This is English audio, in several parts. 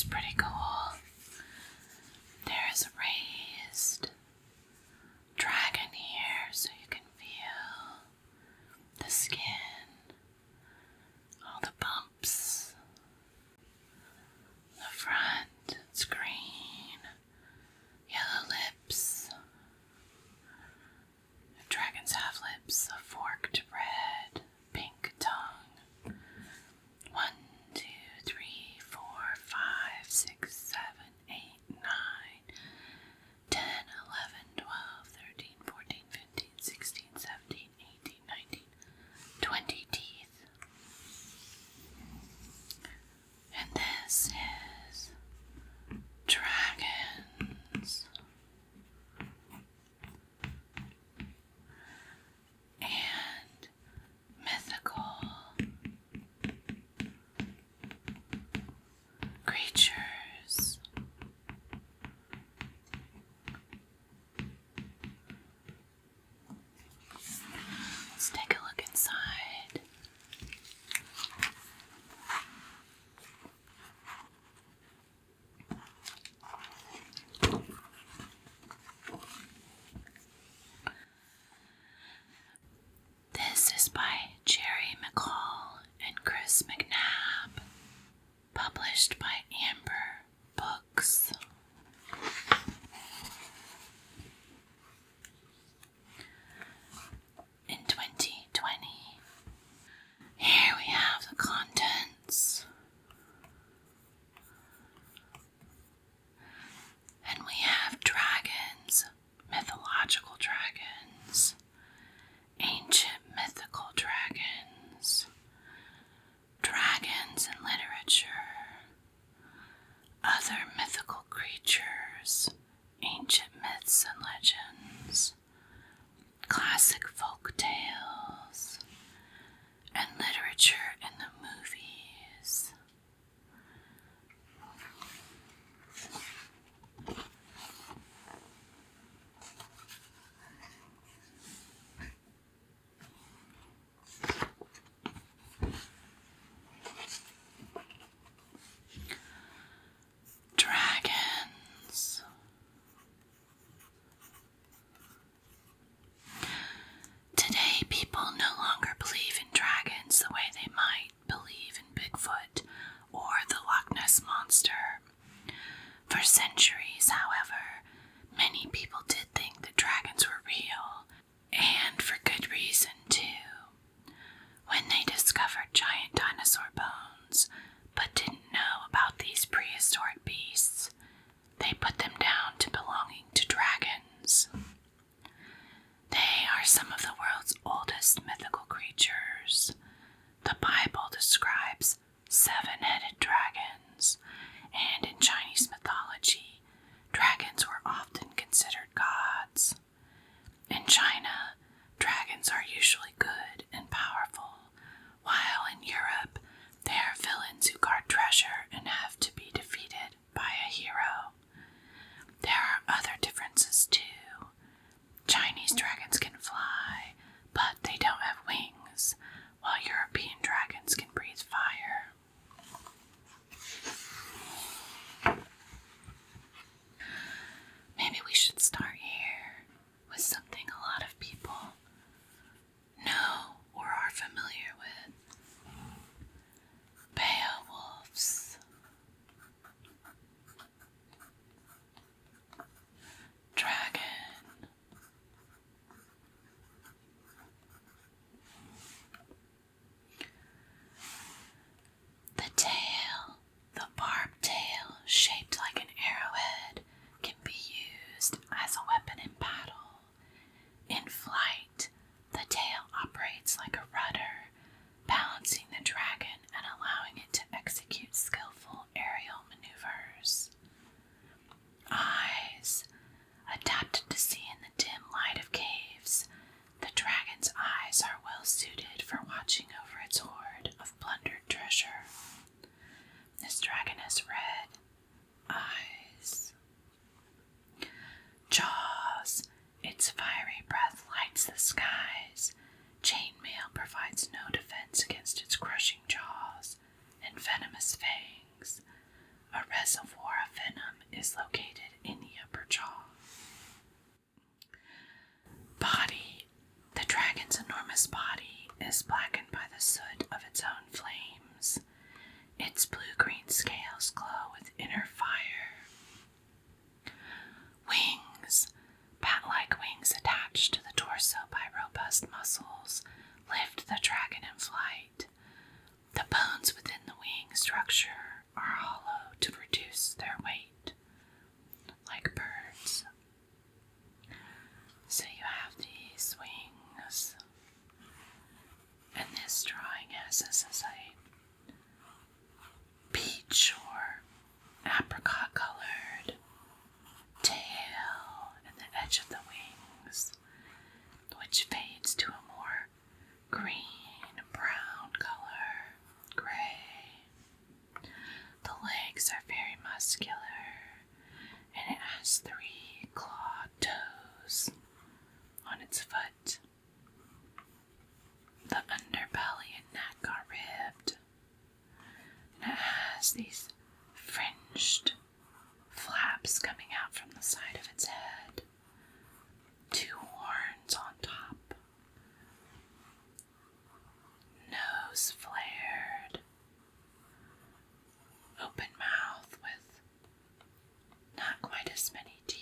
pretty cool. There is a raised dragon here so you can feel the skin, all the bumps. The front, it's green, yellow lips. Dragons have lips, a forked red, pink tongue. 1, 2, 3, 4, 5, 6, 7, 8, 9, 10, 11, 12, 13, 14, 15, 16, 17, 18, 19, 20 teeth. And this is dragons. And mythical creatures. Let's take a look inside. This is by Jerry McCall and Chris McNabb, published by Amber Books. In 2020, here we have the contents. And we have dragons, mythological dragons, ancient mythical dragons, dragons in literature, other mythical creatures, ancient myths and legends, classic folk tales, and literature in the movies. Dragons. Today, people no longer believe in dragons the way they might believe in Bigfoot or the Loch Ness Monster. For centuries, however, many people did think that dragons were real, and for good reason, too. When they discovered giant dinosaur bones, but didn't know about these prehistoric beasts, they put them down to belonging to dragons. They are some of the world's oldest mythical creatures. The Bible describes 7-headed dragons, and in Chinese mythology, dragons were often considered gods. In China, dragons are usually good and powerful, while in Europe, they are villains who guard treasure and have to A reservoir of venom is located in the upper jaw. Body. The dragon's enormous body is blackened by the soot of its own flames. Its blue-green scales glow with inner fire. Wings. Bat-like wings attached to the torso by robust muscles lift the dragon in flight. The bones within the wing structure are hollow to reduce their weight, like birds. So you have these wings, and this drawing has this as a peach or apricot colored tail and the edge of the wings, which fades to a more green-brown color, gray. The legs are very muscular, and it has 3 clawed toes on its foot. The underbelly and neck are ribbed, and it has these fringed flaps coming out from the side of its head, 2 horns on top, nose flared, open mouth with not quite as many teeth.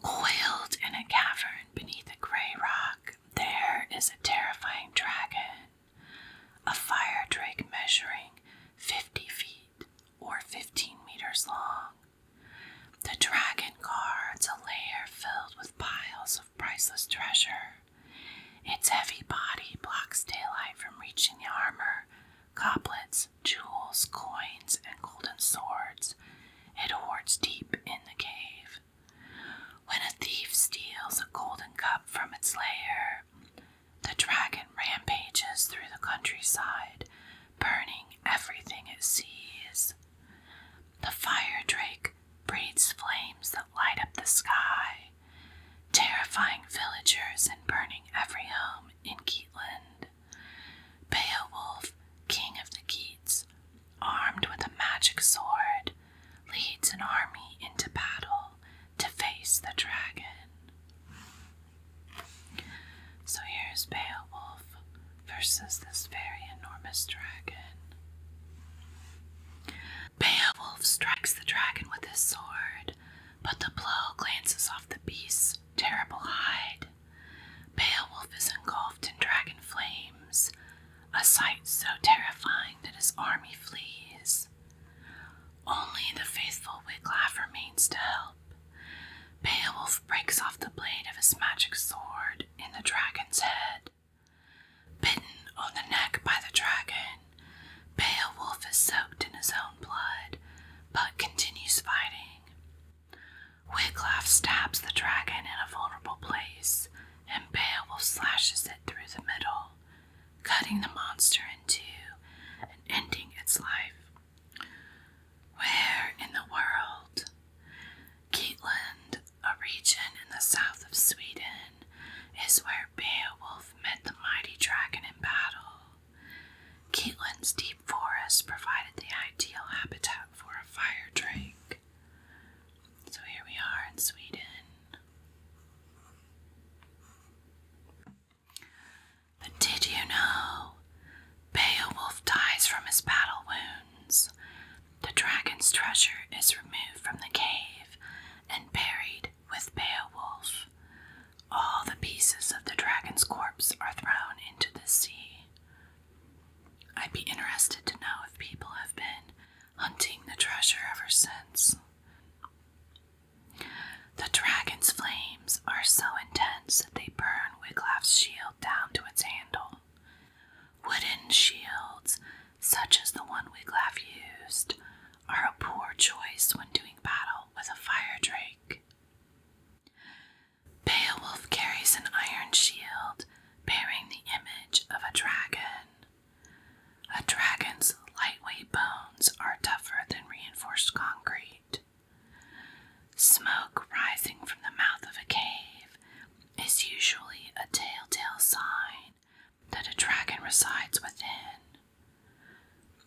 Coiled in a cavern beneath a gray rock, there is a terrifying dragon, a fire drake measuring 50 feet or 15 meters long. The dragon guards a lair filled with piles of priceless treasure. Its heavy body blocks daylight from reaching the armor, goblets, jewels, coins, and golden swords it hoards deep in the cave. When a thief steals a golden cup from its lair, the dragon rampages through the countryside, burning everything it sees. The fire drake breathes flames that light up the sky, terrifying villagers and burning every home in Geatland. Beowulf, king of the Geats, armed with a magic sword, leads an army into battle to face the dragon. So here's Beowulf versus this very enormous dragon. Beowulf strikes the dragon with his sword, but the blow glances off the beast's terrible hide. Beowulf is engulfed in dragon flames, a sight so terrifying that his army flees. Only the faithful Wiglaf remains to help. Beowulf breaks off the blade of his magic sword in the dragon's head. Bitten on the neck by the dragon, Beowulf is soaked in his own blood, but continues fighting. Wiglaf stabs the dragon in a vulnerable place, and Beowulf slashes it through the middle, cutting the monster in 2 and ending its life. Where in the world? Geatland, a region in the south of Sweden, is where Beowulf met the mighty dragon in battle. Geatland's deep forest provided the ideal habitat for a fire drake. So here we are in Sweden. But did you know Beowulf dies from his battle wounds? The dragon's treasure is removed from the cave and buried with Beowulf. All the pieces of the dragon's corpse are thrown into the sea. I'd be interested to know if people have been hunting the treasure ever since. The dragon's flames are so intense that they burn Wiglaf's shield down to its handle. Wooden shields, such as the one Wiglaf used, are a poor choice when doing battle with a fire drake. Beowulf carries an iron shield bearing the image of a dragon. A dragon's lightweight bones are tougher than reinforced concrete. Smoke rising from the mouth of a cave is usually a telltale sign that a dragon resides within. within.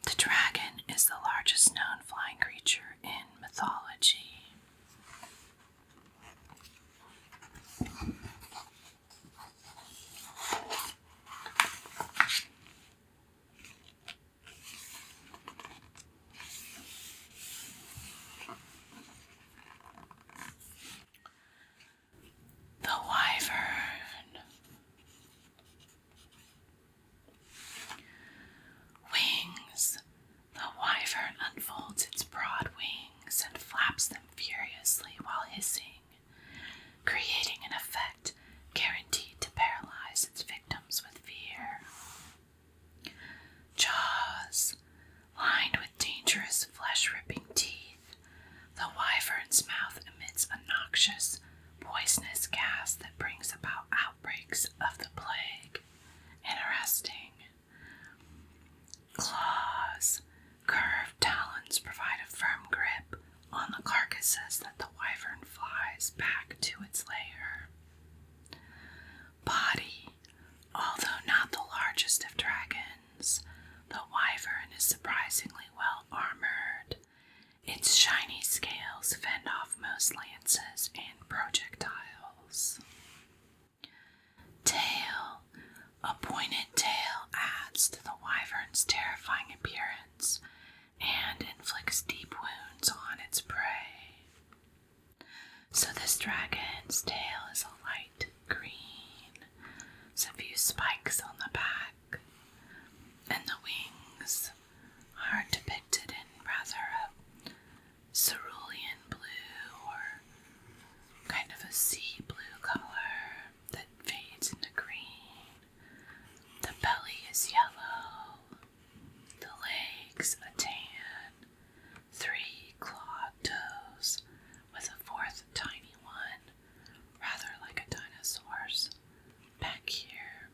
The dragon is the largest known flying creature in mythology. The wyvern. Wings. The wyvern unfolds its broad wings and flaps them furiously while hissing, creating an effect guaranteed to paralyze its victims with fear. Jaws. Lined with dangerous flesh-ripping teeth, the wyvern's mouth emits a noxious, poisonous gas that brings about outbreaks of the plague. Interesting. Claws. Curved talons provide a firm grip on the carcasses that the wyvern flies back to its lair. Body. Although not the largest of dragons, the wyvern is surprisingly well armored. Its shiny scales fend off most lances and projectiles. Tail. A pointed tail adds to the wyvern's terrifying appearance and inflicts deep wounds on its prey. So this dragon's tail is a light green, with a few spikes on the back, and the wings are depicted in rather a cerulean blue or kind of a sea blue color that fades into green. The belly is yellow, the legs a tan, 3 clawed toes with a 4th tiny one, rather like a dinosaur's, back here.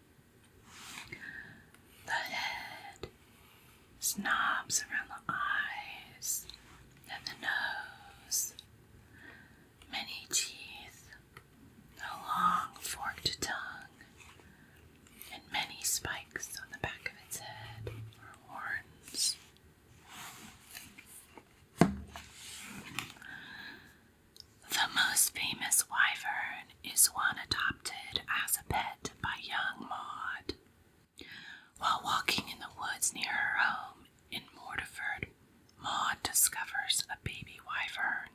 The head, snobs around the eyes and the nose, many teeth, a long forked tongue, and many spikes on the back of its head or horns. The most famous wyvern is one adopted as a pet by young Maud. While walking in the woods near her home in Mortiford, Maud discovers a baby wyvern.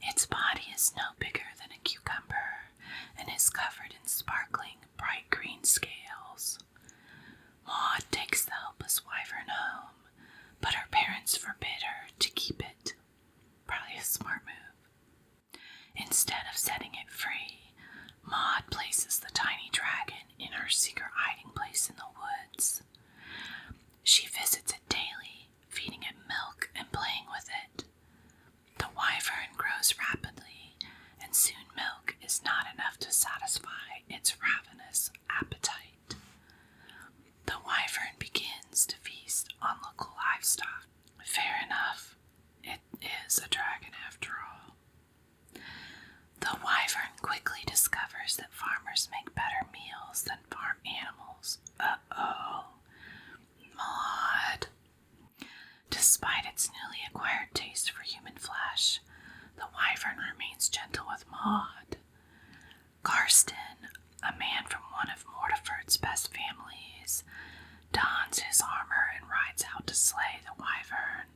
Its body is no bigger than a cucumber and is covered in sparkling bright green scales. Maud takes the helpless wyvern home, but her parents forbid her to keep it. Probably a smart move. Instead of setting it free, Maud places the tiny dragon in her secret hiding place in the woods. She visits it daily, feeding it milk and playing with it. The wyvern grows rapidly, and soon milk is not enough to satisfy its ravenous appetite. The wyvern begins to feast on local livestock. Fair enough, it is a dragon after all. The wyvern quickly discovers that farmers make better meals than farm animals. Uh-oh. Maud. Despite its newly acquired taste for human flesh, the wyvern remains gentle with Maud. Karsten, a man from one of Mortiford's best families, dons his armor and rides out to slay the wyvern.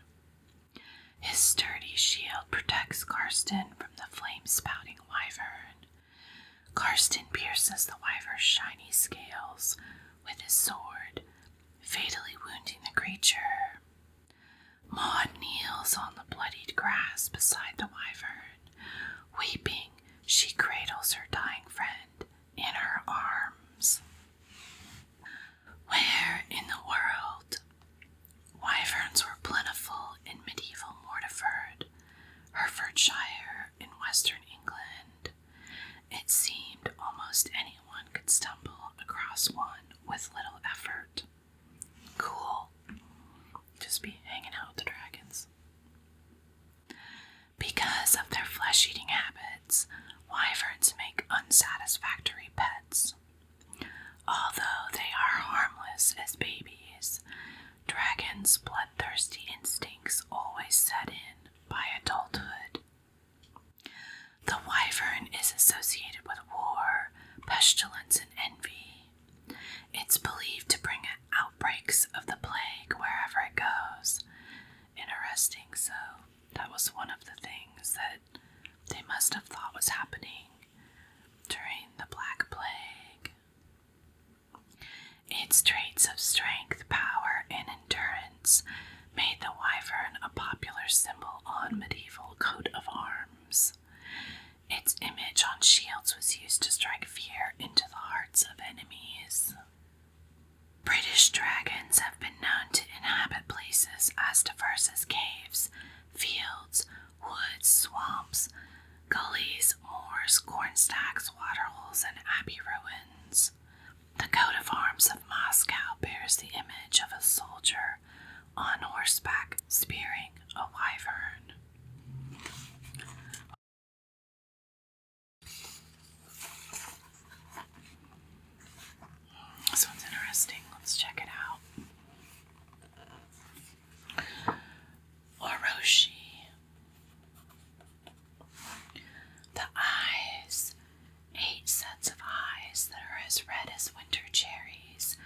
His sturdy shield protects Karsten from the flame-spouting wyvern. Karsten pierces the wyvern's shiny scales with his sword, fatally wounding the creature. Maud kneels on the bloodied grass beside the wyvern. Weeping, she cradles her dying friend in her arms. Where in the world? Wyverns were plentiful in medieval Mortiford, Herefordshire, in western England. It seemed almost anyone could stumble across one with little effort. Cool. Just be hanging out with the dragons. Because of their flesh-eating habits, wyverns make unsatisfactory pets. Although they are harmless as dragon's bloodthirsty instincts always set in by adulthood. The wyvern is associated with war, pestilence, and envy. It's believed to bring outbreaks of the plague wherever it goes. Interesting, so that was one of the things that they must have thought was happening during the Black Plague. Its traits of strength, power, and endurance made the wyvern a popular symbol on medieval coat of arms. Its image on shields was used to strike fear into the hearts of enemies. British dragons have been known to inhabit places as diverse as caves, fields, woods, swamps, gullies, moors, corn stacks, waterholes, and abbey ruins. The coat of arms of Moscow bears the image of a soldier on horseback spearing a wyvern. This one's interesting. Let's check it out. Orochi. The eyes. 8 sets of eyes that are as red as winter cherries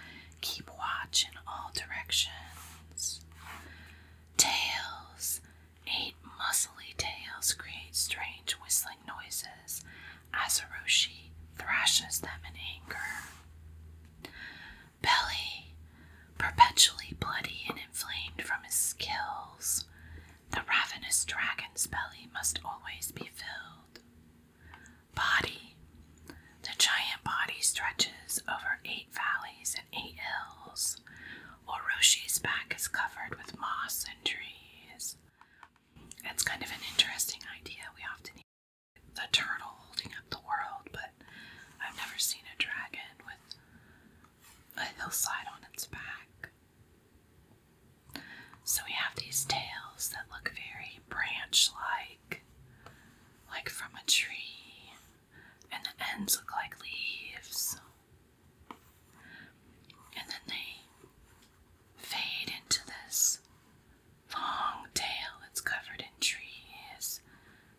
keep watch in all directions. Tails. 8 muscly tails create strange whistling noises as Orochi thrashes them in anger. Belly. Perpetually bloody and inflamed from his kills. The ravenous dragon's belly must always be filled. Body. The giant body stretches over 8 valleys and 8 hills. Oroshi's back is covered with moss and trees. It's kind of an interesting idea. We often hear the turtle holding up the world, but I've never seen a dragon with a hillside on its back. So we have these tails that look very branch-like from a tree, and the ends look like leaves. And then they fade into this long tail that's covered in trees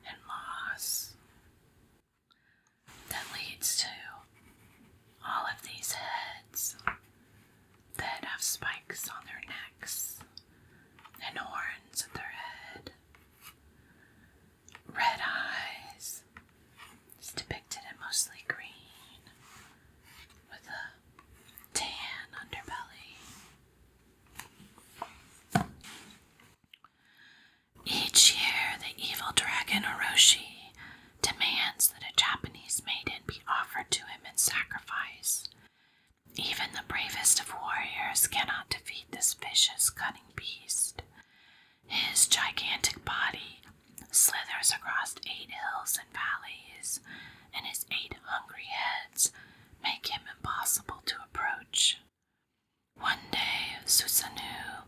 and moss. That leads to all of these heads that have spikes on their necks and horns at their head. Red eyes. It's depicted in mostly green with a tan underbelly. Each year, the evil dragon Orochi demands that a Japanese maiden be offered to him in sacrifice. Even the bravest of warriors cannot defeat this vicious, cunning beast. His gigantic body slithers across 8 hills and valleys, and his 8 hungry heads make him impossible to approach. One day, Susanoo,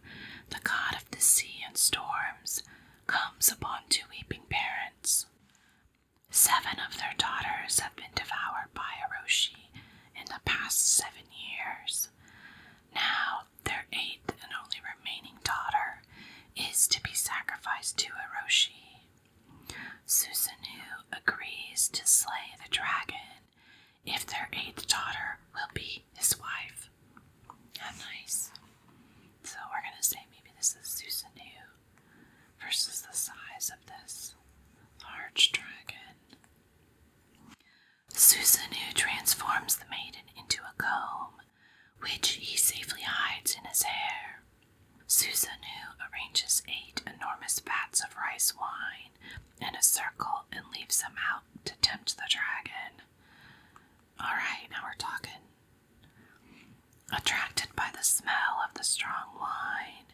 the god of the sea and storms, comes upon 2 weeping parents. 7 of their daughters have been devoured by Orochi in the past 7 years. Now, their 8th and only remaining daughter is to be sacrificed to Orochi. Susanoo agrees to slay the dragon if their 8th daughter will be his wife. How nice. So we're going to say maybe this is Susanoo versus the size of this large dragon. Susanoo transforms the maiden into a comb, which he safely hides in his hair. Susanoo arranges 8 enormous vats of rice wine in a circle and leaves them out to tempt the dragon. Alright, now we're talking. Attracted by the smell of the strong wine,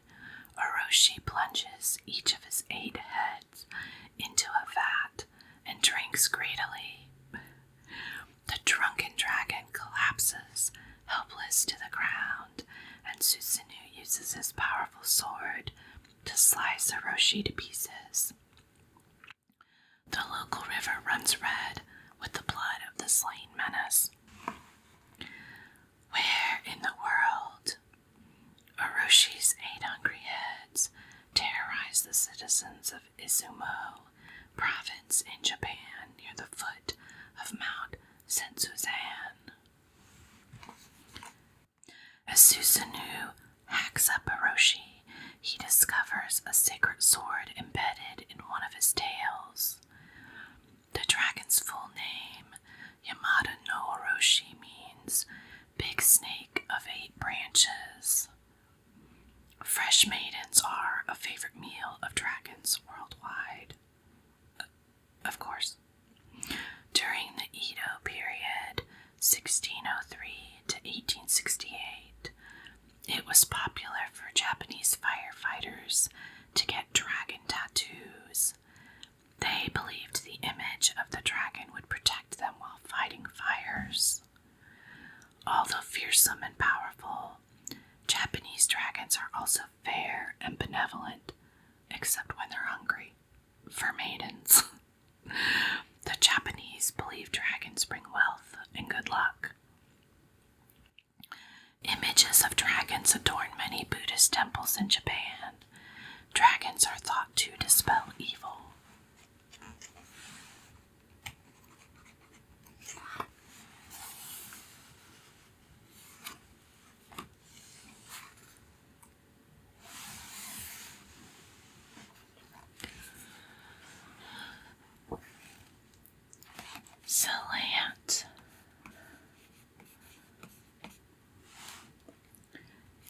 Orochi plunges each of his 8 heads into a vat and drinks greedily. The drunken dragon collapses, helpless to the ground, and Susanoo uses his powerful sword to slice Orochi to pieces. The local river runs red with the blood of the slain menace. Where in the world? Oroshi's 8 hungry heads citizens of Izumo province in Japan near the foot of Mount Sensuzan. As Susanoo hacks up Orochi, he discovers a sacred sword embedded in one of his tails. The dragon's full name, Yamada no Orochi, means big snake of 8 branches. Fresh maidens are a favorite meal of dragons worldwide. Of course. During the Edo period, 1603 to 1868, it was popular for Japanese firefighters to get dragon tattoos. They believed the image of the dragon would protect them while fighting fires. Although fearsome and powerful, Japanese dragons are also fair and benevolent, except when they're hungry, for maidens. The Japanese believe dragons bring wealth and good luck. Images of dragons adorn many Buddhist temples in Japan. Dragons are thought to dispel evil. Zilant.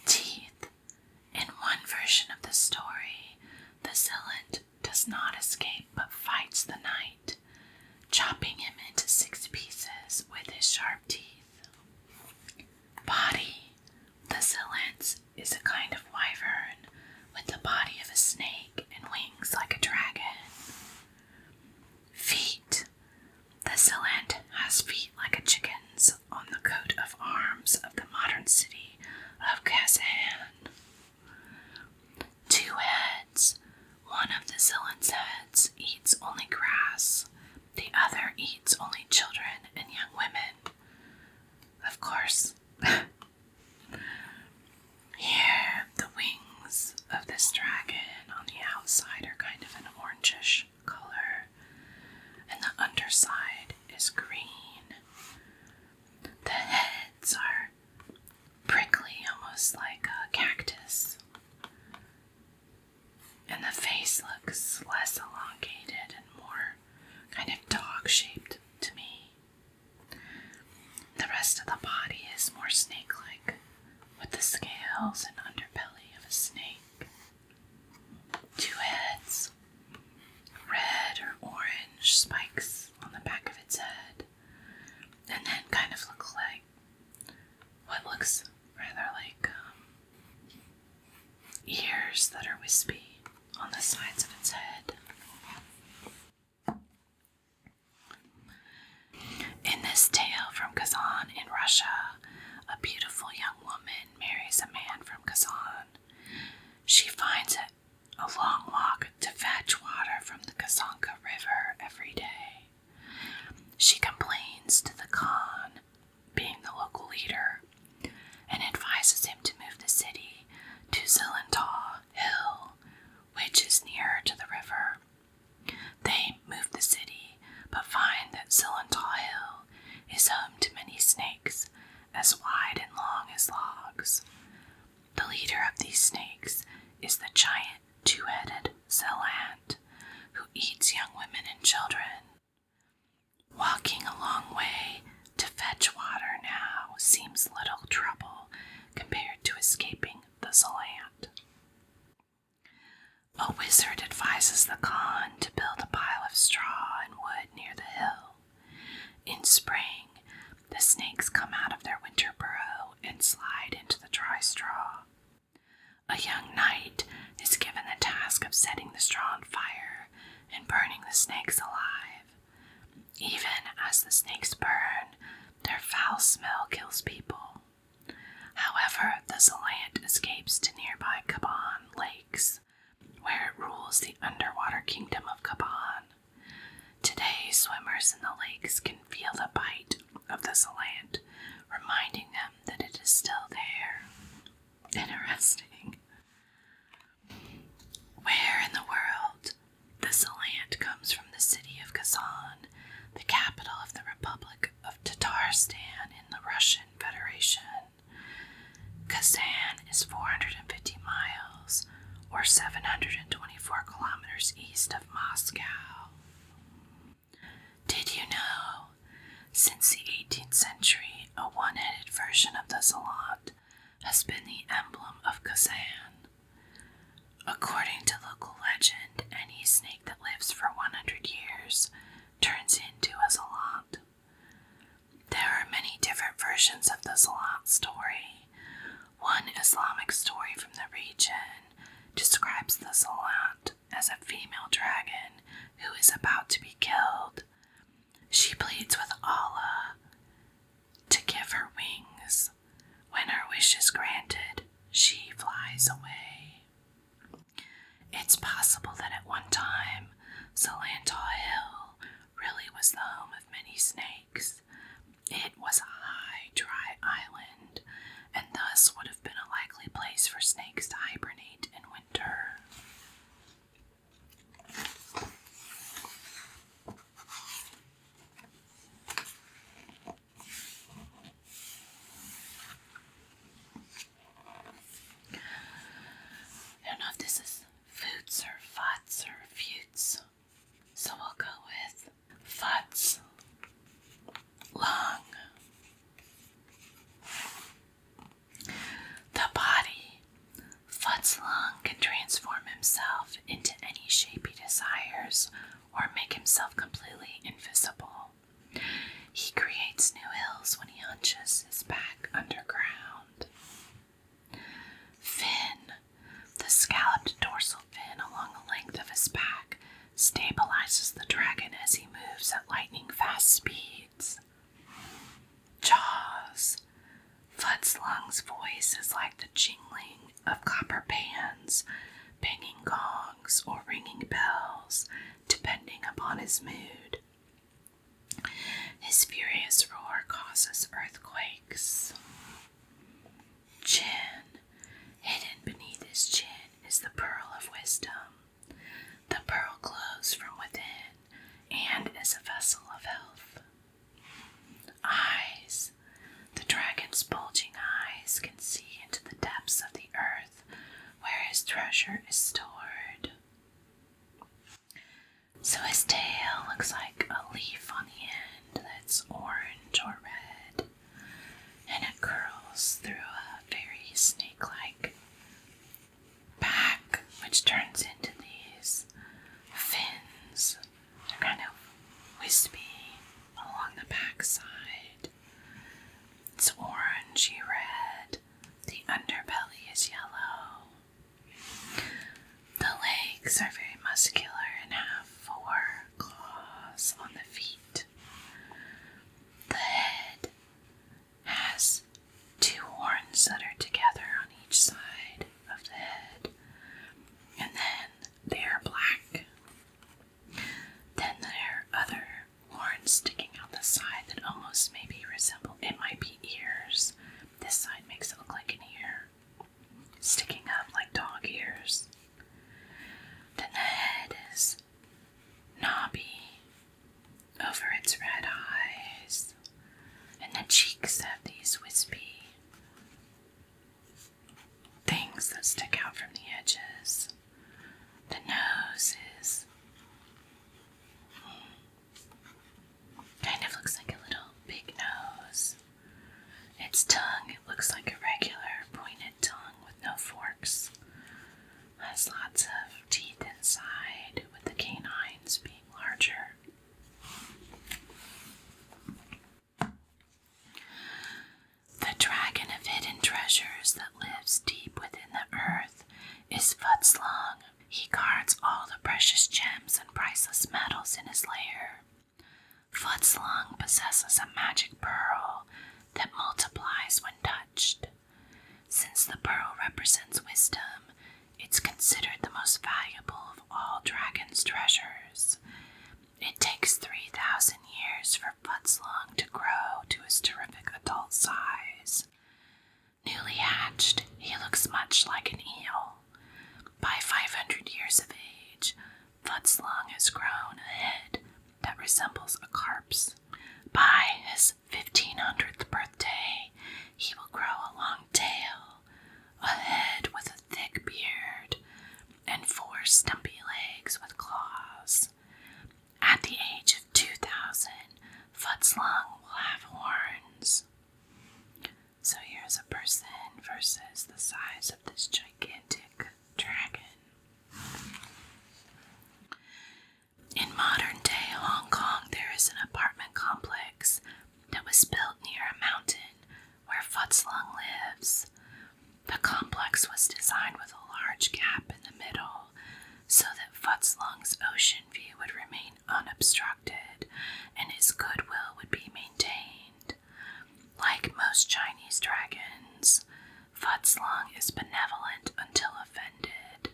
Teeth. In one version of the story, the zilant does not escape but fights the knight, chopping him into 6 pieces with his sharp teeth. Body. The zilant is a kind of wyvern with the body of a snake and wings like a dragon. Feet. The zilant has feet like a chicken's on the coat of arms of the modern city of Kazan. 2 heads. One of the zilant's heads eats only grass. The other eats only children and young women. Of course. Here, the wings of this dragon on the outside are kind of an orangish color, and the underside is green. The heads are prickly, almost like a cactus, and the face looks less elongated and more kind of dog-shaped to me. The rest of the body is more snake-like, with the scales and underbelly of a snake. 2 heads, red or orange spikes on the back of its head, and then kind of look like what looks rather like ears that are wispy on the sides of its head. In this tale from Kazan in Russia, a beautiful young woman marries a man from Kazan. She finds it a long walk to fetch water from the Kazanka River every day. She complains to the Khan, being the local leader, and advises him to move the city to Zilant Hill, which is nearer to the river. They move the city, but find that Zilant Hill is home to many snakes, as wide and long as logs. The leader of these snakes is the giant 2-headed zilant, who eats young women and children. Walking a long way to fetch water now seems little trouble compared to escaping the zilant. A wizard advises the Khan to build a pile of straw and wood near the hill. In spring, the snakes come out of their winter burrow and slide into the dry straw. A young knight is given the task of setting the straw on fire and burning the snakes alive. Even as the snakes burn, their foul smell kills people. However, the zilant escapes to nearby Kaban lakes, where it rules the underwater kingdom of Kaban. Today, swimmers in the lakes can feel the bite of the zilant, reminding them that it is still there. Interesting. Where in the world Tatarstan in the Russian Federation. Kazan is 450 miles, or 724 kilometers east of Moscow. Did you know, since the 18th century, a one-headed version of the zilant has been the emblem of Kazan? According to local legend, any snake that lives for 100 years turns into a zilant. There are many different versions of the zilant story. One Islamic story from the region describes the zilant as a female dragon who is about to be killed. She pleads with Allah to give her wings. When her wish is granted, she flies away. It's possible that at one time, Zilant Hill really was the home of many snakes. It was a high, dry island, and thus would have been a likely place for snakes to hibernate in winter. I don't know if this is Futs or Futs or Futs, so we'll go with Futs-Lung. The body. Futs-Lung can transform himself into any shape he desires or make himself completely invisible. He creates new hills when he hunches his back underground. Fin. The scalloped dorsal fin along the length of his back stabilizes the dragon as he moves at lightning-fast speeds. Jaws. Futs-Lung's voice is like the jingling of copper pans, banging gongs, or ringing bells, depending upon his mood. His furious roar causes earthquakes. Chin. Hidden beneath his chin is the pearl of wisdom. The pearl glows from within and is a vessel of health. Eyes. The dragon's bulging eyes can see into the depths of the earth where his treasure is stored. So his tail looks like a leaf on the end that's orange or red, and it curls through a very snake-like back, which turns into these fins. They're kind of wispy along the backside. It's orangey red. The underbelly is yellow. The legs are very muscular and have 4 claws on the feet. The head has 2 horns that are together on each side of the head, and then they are black. Then there are other horns sticking out the side that almost maybe resemble, it might be ears. This side makes it look like an ear, sticking up like dog ears. Then the head is knobby over its red eyes, and the cheeks have these wispy things that stick out from the edges. The nose is kind of looks like a little big nose. Its tongue, it looks like a regular pointed tongue with no forks. Has lots of teeth inside, with the canines being larger. The dragon of hidden treasures that lives deep within the earth is Futs-Lung. He guards all the precious gems and priceless metals in his lair. Futs-Lung possesses a magic pearl that multiplies when touched. Since the pearl represents wisdom, it's considered the most valuable of all dragon's treasures. It takes 3,000 years for Futs-Lung to grow to his terrific adult size. Newly hatched, he looks much like an eel. By 500 years of age, Futs-Lung has grown a head that resembles a carp's. By his 1500th birthday, he will grow a long tail, a head with a thick beard, and 4 stumpy legs with claws. At the age of 2000, Futs-Lung will have horns. So here's a person versus the size of this gigantic dragon. In modern-day Hong Kong, there is an apartment complex that was built near a mountain where Futs-Lung lives. The complex was designed with a large gap in the middle so that Futs-Lung's ocean view would remain unobstructed and his goodwill would be maintained. Like most Chinese dragons, Futs-Lung is benevolent until offended.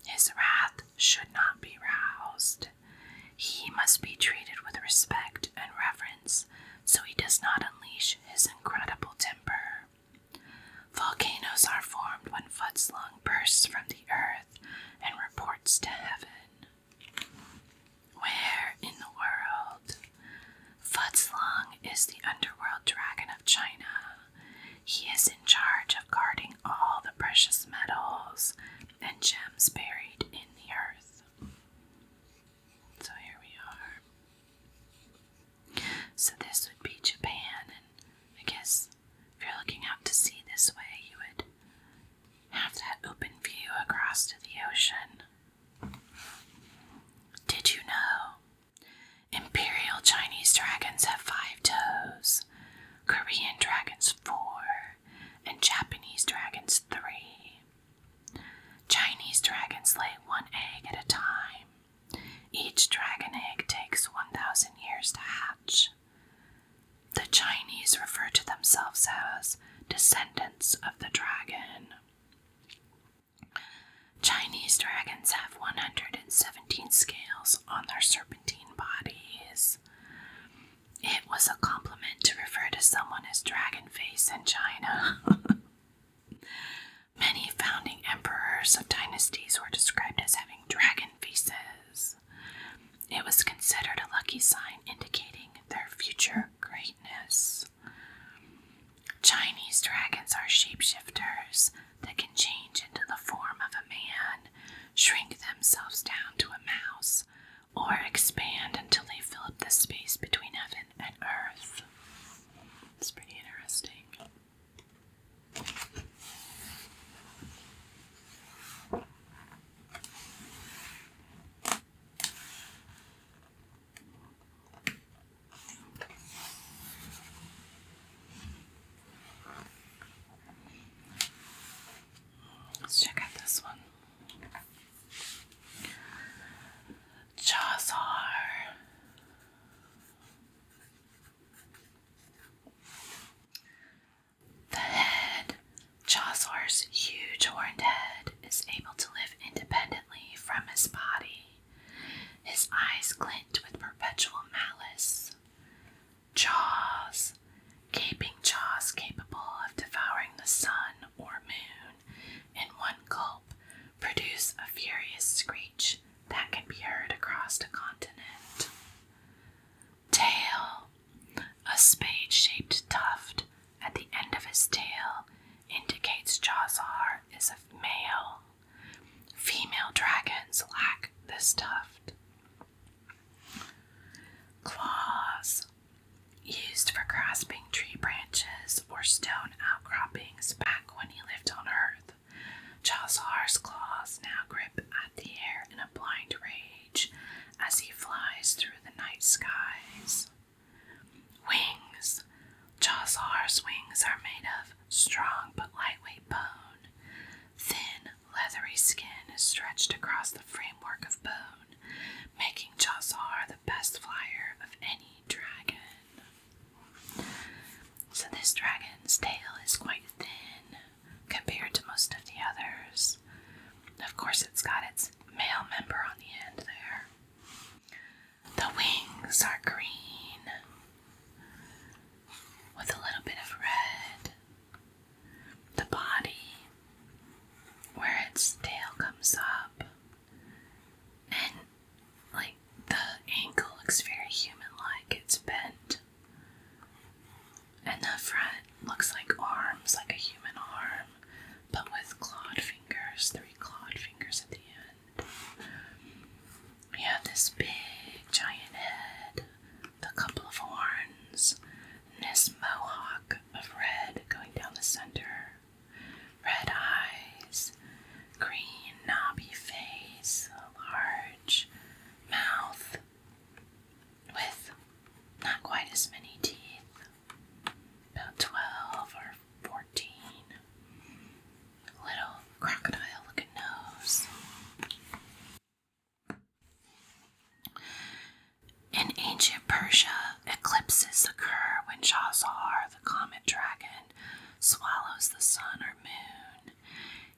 His wrath should not be roused. He must be treated with respect and reverence so he does not unleash his incredible temper. Volcanoes are formed when Futs-Lung bursts from the earth and reports to heaven. Where in the world? Futs-Lung is the underworld dragon of China. He is in charge of guarding all the precious metals and gems buried in the earth. So here we are. So this would be Japan, and I guess if you're looking out to sea this way, you would have that open view across to the ocean. Did you know? Imperial Chinese dragons have 5 toes, Korean dragons 4, and Japanese dragons 3. Chinese dragons lay 1 egg at a time. Each dragon egg takes 1,000 years to hatch. The Chinese refer to themselves as descendants of the dragon. Chinese dragons have 117 scales on their serpentine bodies. It was a compliment to refer to someone as dragon face in China. Many founding emperors of dynasties were described as having dragon faces. It was considered a lucky sign indicating their future greatness. Chinese dragons are shapeshifters that can change into the form of a man, shrink themselves down to a mouse, or expand until they fill up the space between heaven and earth. It's pretty interesting. Let's check out this one. Jawzahr. The head. Jawzahr's huge horned head is able to live independently from his body. His eyes glint with perpetual malice. Jaws. Gaping jaws capable of devouring the sun or moon in one gulp produce a furious screech that can be heard across a continent. Tail. A spade-shaped tuft at the end of his tail indicates Jawzahr is a male. Female dragons lack this tuft. Claws. Used for grasping tree branches or stone outcroppings back when he lived on Earth. Jawzahr's claws now grip at the air in a blind rage as he flies through the night skies. Wings. Jawzahr's wings are made of strong but lightweight bone. Thin, leathery skin is stretched across the framework of bone, making Jawzahr the best flyer of any dragon. So this dragon's tail is quite thin compared to most of the others. Of course, it's got its male member on the end there. The wings are green with a little bit of red. The body, where its tail comes up, and like the ankle looks very human-like. It's bent.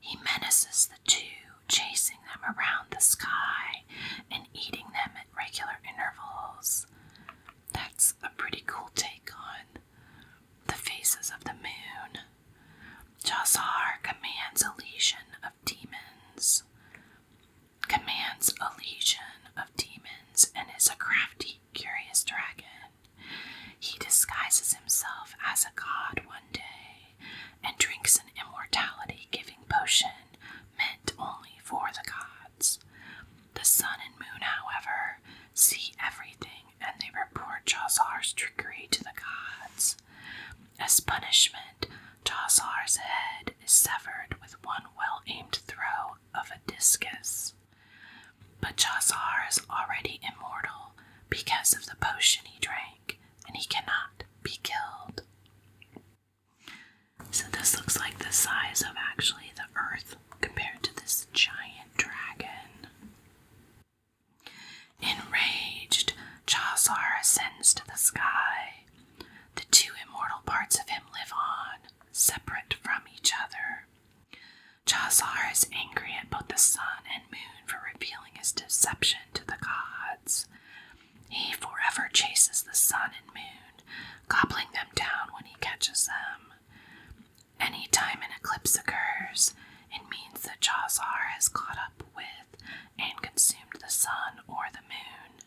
He menaces the two, chasing them around the sky and eating them at regular intervals. That's a pretty cool take on the phases of the moon. Jawzahr commands a legion of demons. And is a crafty, curious dragon. He disguises himself as a god one day and drinks an immortality-giving potion meant only for the gods. The sun and moon, however, see everything, and they report Jawzahr's trickery to the gods. As punishment, Jawzahr's head is severed with one well-aimed throw of a discus. But Jawzahr is already immortal because of the potion he drank, and he cannot be killed. So this looks like the size of actually the Earth compared to this giant dragon. Enraged, Jawzahr ascends to the sky. The two immortal parts of him live on, separate from each other. Jawzahr is angry at both the sun and moon for revealing his deception to the gods. He forever chases the sun and moon, gobbling them down when he catches them. Any time an eclipse occurs, it means that Jawzahr has caught up with and consumed the sun or the moon.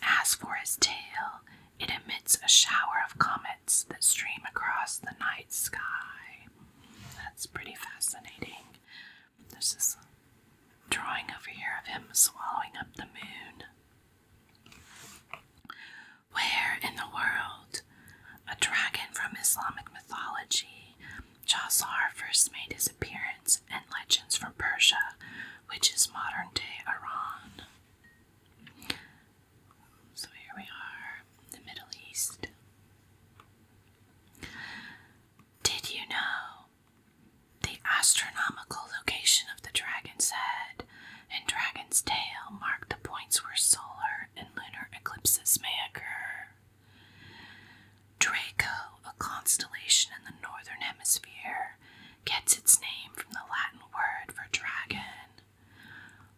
As for his tail, it emits a shower of comets that stream across the night sky. That's pretty fascinating. There's this drawing over here of him swallowing up the moon. Where in the world? A dragon from Islamic mythology. Jawzahr first made his appearance in legends from Persia, which is modern-day Iran. So here we are, the Middle East. Did you know the astronomical location of the dragon's head and dragon's tail mark the points where solar and lunar eclipses may occur? Draco, a constellation in the northern hemisphere, gets its name from the Latin word for dragon.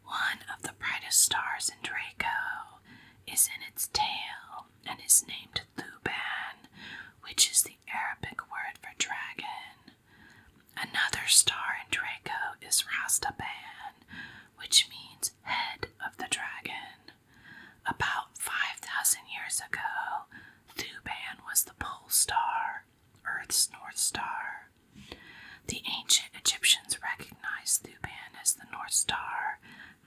One of the brightest stars in Draco is in its tail and is named Thuban, which is the Arabic word for dragon. Another star in Draco is Rastaban, which means head of the dragon. About 5,000 years ago, Thuban was the pole star, Earth's North Star. The ancient Egyptians recognized Thuban as the North Star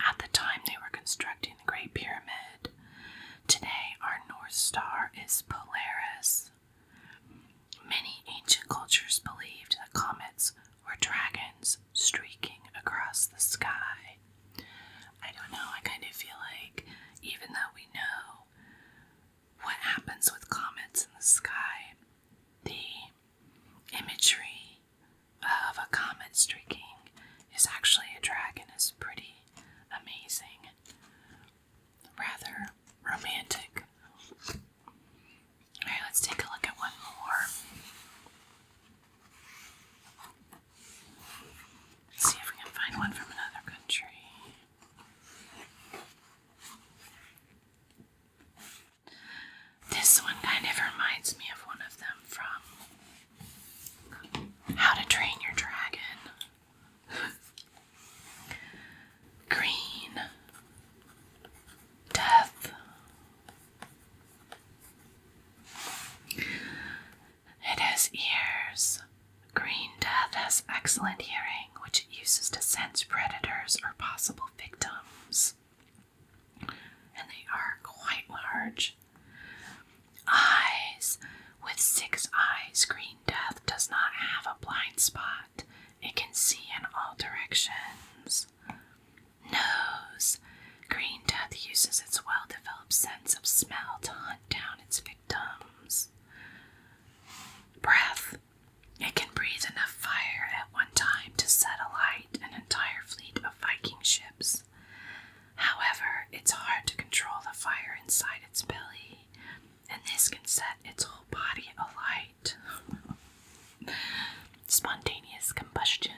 at the time they were constructing the Great Pyramid. Today, our North Star is Polaris. Many ancient cultures believed that comets were dragons streaking across the sky. I don't know, I kind of feel like even though we know what happens with comets in the sky, the imagery of a comet streaking is actually a dragon is pretty amazing. Rather romantic. Alright, let's take a look at one more. Let's see if we can find one from another country. This one kind of reminds me of one of them from How to Train Your Dragon. Green Death. It has ears. Green Death has excellent hearing, which it uses to sense predators or possible victims. And they are quite large. Eyes. With 6 eyes, Green Death does not have a blind spot. It can see in all directions. Nose. Green Death uses its well-developed sense of smell to hunt down its victims. Breath. It can breathe enough fire at one time to set alight an entire fleet of Viking ships. However, it's hard to control the fire inside its belly, and this can set its whole body alight. Spontaneous combustion.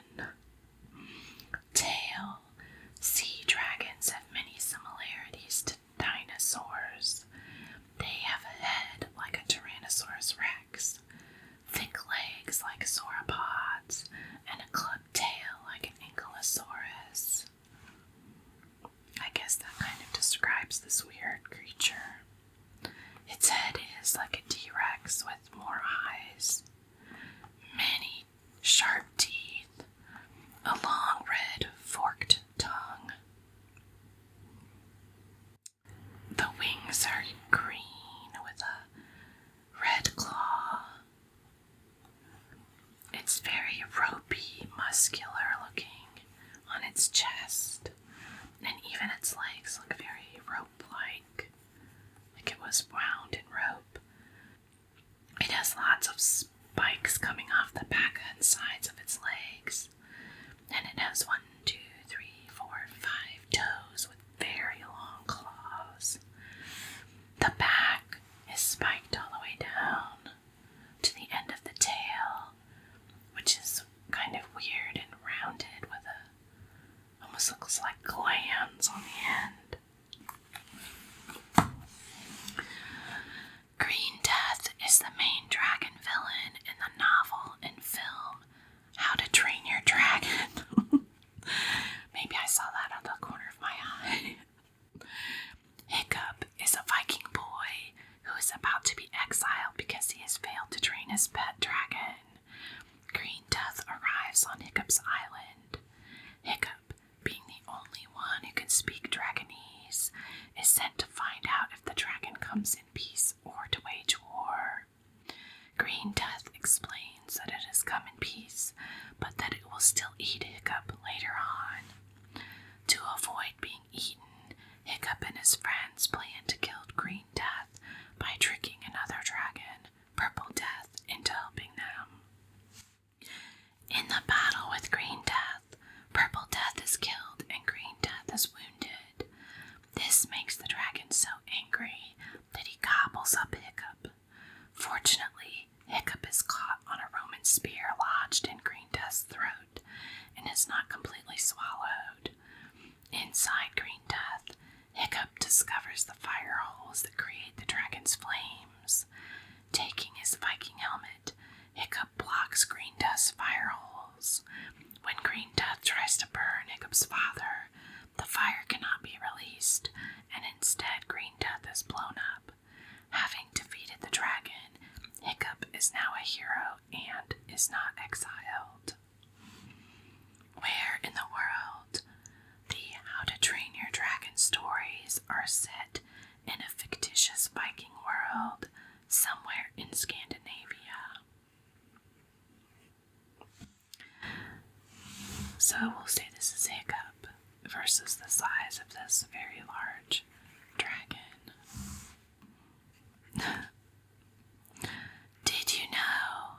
its chest, and even its legs look very rope-like, like it was wound in rope. It has lots of spikes coming off the back and sides of its legs, and it has 1, 2, 3, 4, 5 toes with very long claws. The back is spiked all the way down to the end of the tail, which is kind of weird and rounded with almost looks like glands on the end. Green Death is the main dragon villain in the novel and film How to Train Your Dragon. Maybe I saw that out of the corner of my eye. Hiccup is a Viking boy who is about to be exiled because he has failed to train his pet dragon. Green Death arrives on Hiccup's island. Hiccup, being the only one who can speak Dragonese, is sent to find out if the dragon comes in peace or to wage war. Green Death explains that it has come in peace, but that it will still eat Hiccup later on. To avoid being eaten, Hiccup and his friends plan to kill Green Death by tricking another dragon, Purple Death, into helping them. In the battle with Green Death, Purple Death is killed and Green Death is wounded. This makes the dragon so angry that he gobbles up Hiccup. Fortunately, Hiccup is caught on a Roman spear lodged in Green Death's throat and is not completely swallowed. Inside Green Death, Hiccup discovers the fire holes that create the dragon's flames. Taking his Viking helmet, Hiccup blocks Green Death's fire holes. When Green Death tries to burn Hiccup's father, the fire cannot be released, and instead Green Death is blown up. Having defeated the dragon, Hiccup is now a hero and is not exiled. Where in the world? The How to Train Your Dragon stories are set in a fictitious Viking world somewhere in Scandinavia. So we'll say this is Hiccup versus the size of this very large dragon. Did you know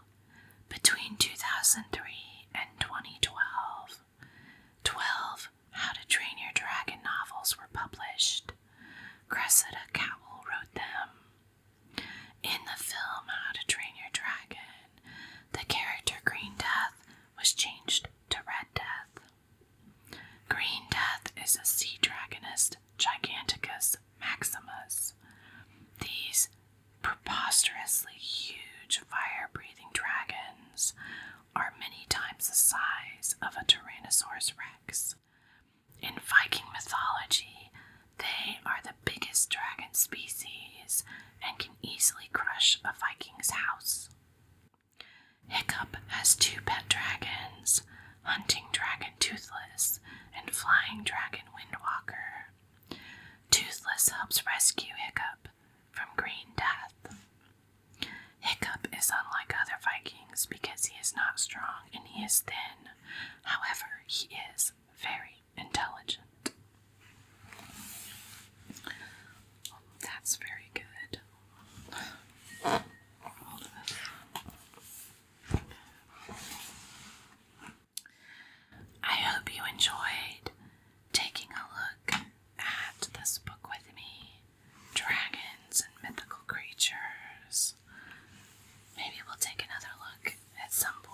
between 2003 and 2012, 12 How to Train Your Dragon novels were published? Cressida Cowell wrote them. In the film How to Train Your Dragon, the character Green Death was changed to Red Death. Green Death is a sea dragonist Giganticus maximus. These preposterously huge fire-breathing dragons are many times the size of a Tyrannosaurus rex. In Viking mythology, they are the biggest dragon species and can easily crush a Viking's house. Hiccup has 2 pet dragons, Hunting Dragon Toothless and Flying Dragon Windwalker. Toothless helps rescue Hiccup from Green Death. Hiccup is unlike other Vikings because he is not strong and he is thin. However, he is very intelligent. That's very good. I hope you enjoyed taking a look at this book with me, Dragons and Mythical Creatures. Maybe we'll take another look at some point.